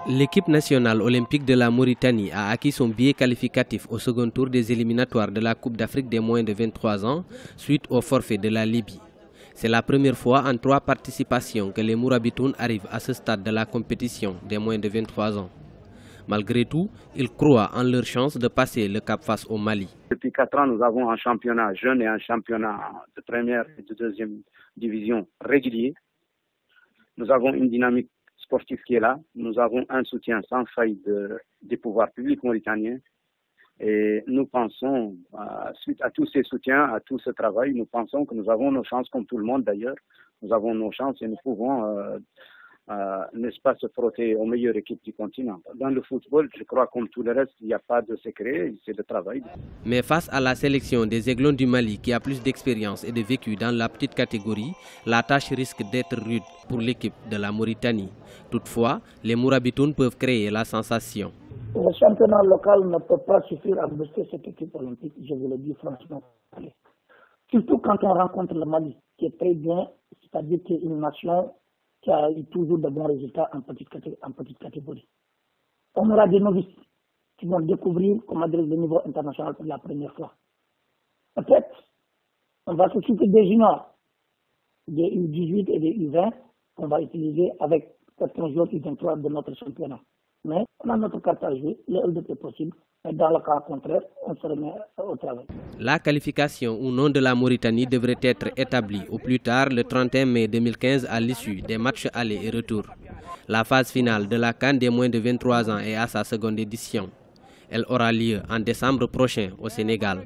L'équipe nationale olympique de la Mauritanie a acquis son billet qualificatif au second tour des éliminatoires de la Coupe d'Afrique des moins de 23 ans suite au forfait de la Libye. C'est la première fois en 3 participations que les Mourabitoun arrivent à ce stade de la compétition des moins de 23 ans. Malgré tout, ils croient en leur chance de passer le cap face au Mali. Depuis 4 ans, nous avons un championnat jeune et un championnat de première et de deuxième division régulier. Nous avons une dynamique sportive qui est là. Nous avons un soutien sans faille des pouvoirs publics mauritaniens. Et nous pensons, suite à tous ces soutiens, à tout ce travail, nous pensons que nous avons nos chances, comme tout le monde d'ailleurs. Nous avons nos chances et nous pouvons, n'est-ce pas, se frotter aux meilleures équipes du continent. Dans le football, je crois comme tout le reste, il n'y a pas de secret, c'est le travail. Mais face à la sélection des Aiglons du Mali qui a plus d'expérience et de vécu dans la petite catégorie, la tâche risque d'être rude pour l'équipe de la Mauritanie. Toutefois, les Mourabitoun peuvent créer la sensation. Le championnat local ne peut pas suffire à booster cette équipe olympique, je vous le dis franchement. Surtout quand on rencontre le Mali, qui est très bien, c'est-à-dire qu'il est une nation qui a eu toujours de bons résultats en petite catégorie. On aura des novices qui vont découvrir, comment dire, le niveau international pour la première fois. Peut-être, on va s'occuper des juniors, des U18 et des U20, qu'on va utiliser avec certains joueurs U23 de notre championnat. Mais on a notre carte à jouer, le LDP est possible, mais dans le cas contraire, on se remet au travail. La qualification ou non de la Mauritanie devrait être établie au plus tard le 31 mai 2015 à l'issue des matchs aller et retour. La phase finale de la CAN des moins de 23 ans est à sa seconde édition. Elle aura lieu en décembre prochain au Sénégal.